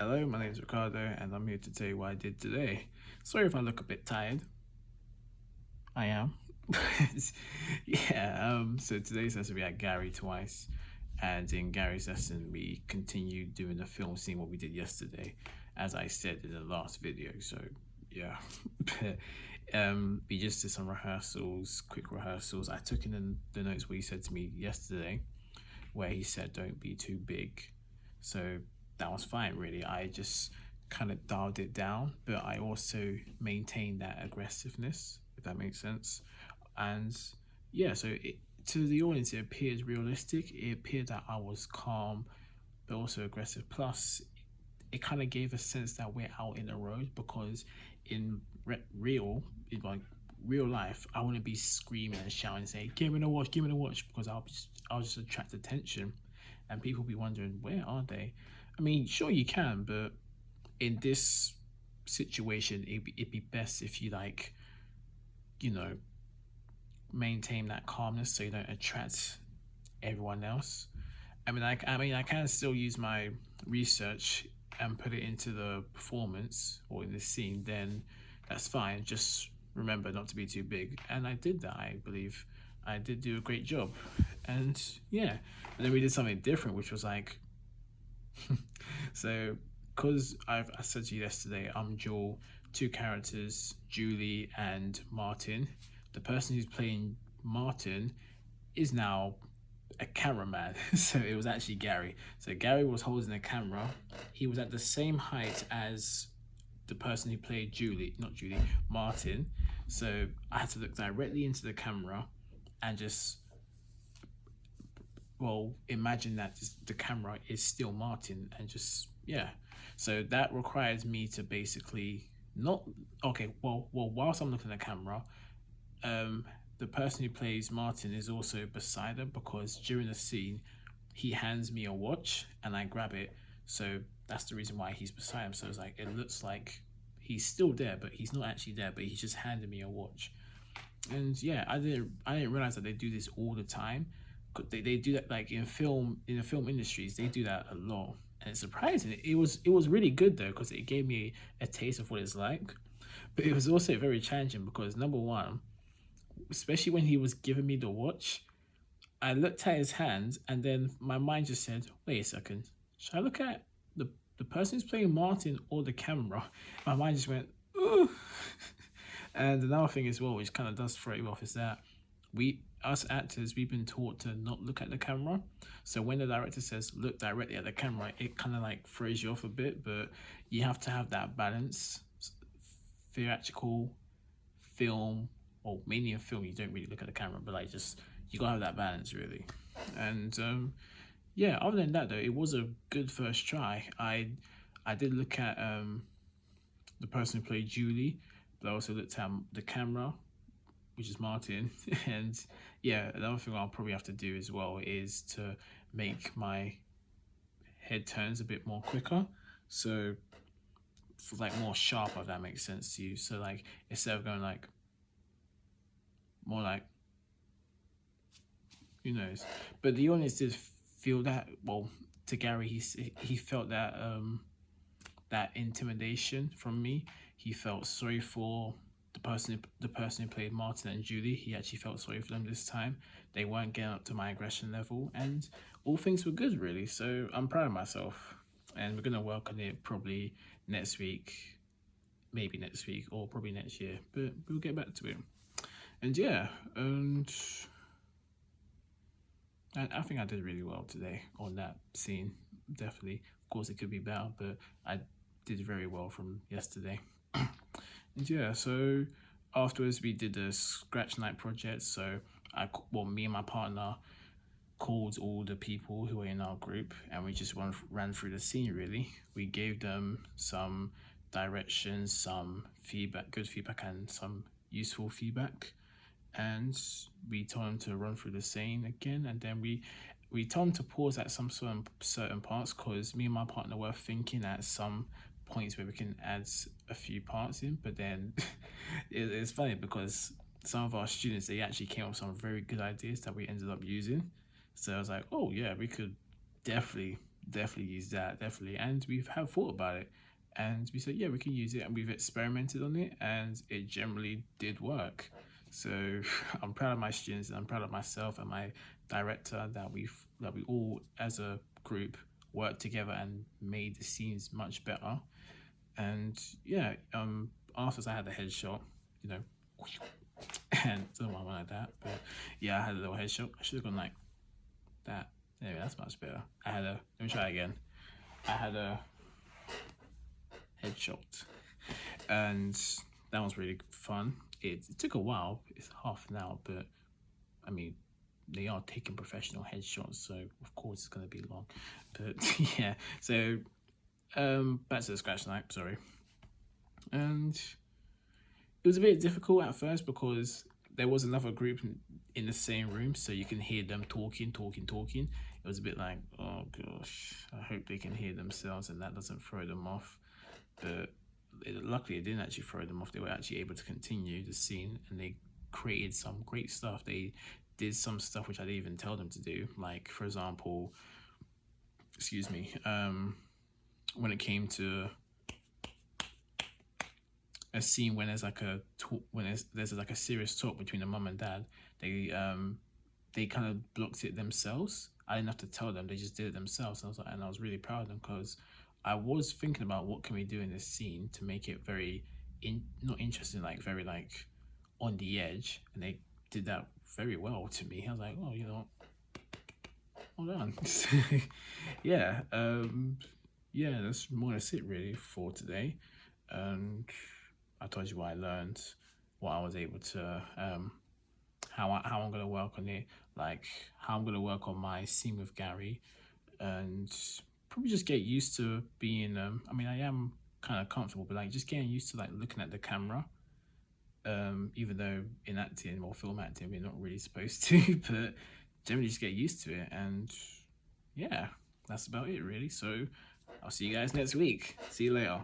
Hello, my name is Ricardo, and I'm here to tell you what I did today. Sorry if I look a bit tired. I am. So today's lesson we had Gary twice, and in Gary's lesson we continued doing the film scene what we did yesterday, as I said in the last video. So yeah, we just did some rehearsals, quick rehearsals. I took in the notes what he said to me yesterday, where he said don't be too big. So that was fine, really. I just kind of dialed it down, but I also maintained that aggressiveness, if that makes sense. And yeah, to the audience, it appeared realistic. It appeared that I was calm, but also aggressive. Plus, it kind of gave a sense that we're out in the road because in in like real life, I want to be screaming and shouting, saying, "Give me the watch, give me the watch," because I'll just attract attention, and people be wondering where are they. I mean, sure you can, but in this situation, it'd be best if you you know, maintain that calmness so you don't attract everyone else. I can still use my research and put it into the performance or in the scene. Then that's fine. Just remember not to be too big. And I did that. I believe I did do a great job. And yeah, and then we did something different, which was like, so because I said to you yesterday, I'm dual two characters, Julie and Martin. The person who's playing Martin is now a cameraman. So it was actually Gary. So Gary was holding the camera. He was at the same height as the person who played not Julie, Martin. So I had to look directly into the camera and just, well, imagine that the camera is still Martin and just, yeah. So that requires me to basically not, okay, whilst I'm looking at the camera, um, the person who plays Martin is also beside her because during the scene, he hands me a watch and I grab it. So that's the reason why he's beside him. So it's like it looks like he's still there, but he's not actually there. But he's just handed me a watch. And yeah, I didn't realize that they do this all the time. They do that like in the film industries. They do that a lot, and it's surprising. It was really good though because it gave me a taste of what it's like. But it was also very challenging because number one, especially when he was giving me the watch, I looked at his hand and then my mind just said, wait a second, should I look at the person who's playing Martin or the camera? My mind just went, ooh. And another thing as well, which kind of does throw you off, is that us actors, we've been taught to not look at the camera. So when the director says look directly at the camera, it kind of like throws you off a bit, but you have to have that balance. Theatrical, film, or mainly in film, you don't really look at the camera, but like just you gotta have that balance really. And yeah, other than that though, it was a good first try. I did look at the person who played Julie, but I also looked at the camera, which is Martin. And yeah, another thing I'll probably have to do as well is to make my head turns a bit more quicker. So for like more sharp, if that makes sense to you. So like instead of going like more like, who knows? But the audience did feel that. Well, to Gary, he felt that that intimidation from me. He felt sorry for the person who played Martin and Julie. He actually felt sorry for them this time. They weren't getting up to my aggression level, and all things were good really. So I'm proud of myself, and we're gonna work on it probably next week, maybe next week or probably next year. But we'll get back to it. And yeah, and I think I did really well today on that scene. Definitely. Of course, it could be better, but I did very well from yesterday. And yeah, so afterwards we did a scratch night project. So me and my partner called all the people who were in our group, and we just ran through the scene. Really, we gave them some directions, some feedback, good feedback, and some useful feedback, and we told him to run through the scene again, and then we told him to pause at some certain parts because me and my partner were thinking at some points where we can add a few parts in, but then it's funny because some of our students, they actually came up with some very good ideas that we ended up using. So I was like, oh yeah, we could definitely definitely use that, definitely. And we've have thought about it, and we said, yeah, we can use it, and we've experimented on it, and it generally did work. So I'm proud of my students, and I'm proud of myself and my director that we all as a group worked together and made the scenes much better. And yeah, after I had the headshot, you know, and don't want one like that, but yeah, I had a little headshot. I should have gone like that. Anyway, that's much better. Let me try again. I had a headshot, and that was really fun. It took a while. It's half an hour, but I mean, they are taking professional headshots, so of course it's gonna be long. But yeah, so back to the scratch knife. Sorry, and it was a bit difficult at first because there was another group in the same room, so you can hear them talking. It was a bit like, oh gosh, I hope they can hear themselves and that doesn't throw them off. But luckily, it didn't actually throw them off. They were actually able to continue the scene, and they created some great stuff. They did some stuff which I didn't even tell them to do. Like, for example, excuse me, when it came to a scene when there's like a talk, when there's like a serious talk between the mum and dad, they kind of blocked it themselves. I didn't have to tell them; they just did it themselves. And I was really proud of them because I was thinking about what can we do in this scene to make it very not interesting, like very like on the edge, and they did that very well to me. I was like, oh, you know, hold on, yeah, yeah, that's more or less it really for today. And I told you what I learned, what I was able to, how I'm gonna work on it, like how I'm gonna work on my scene with Gary, and probably just get used to being. I mean, I am kind of comfortable, but like just getting used to like looking at the camera. Even though in acting or film acting we're not really supposed to, but generally just get used to it, and yeah, that's about it really. So I'll see you guys next week. See you later.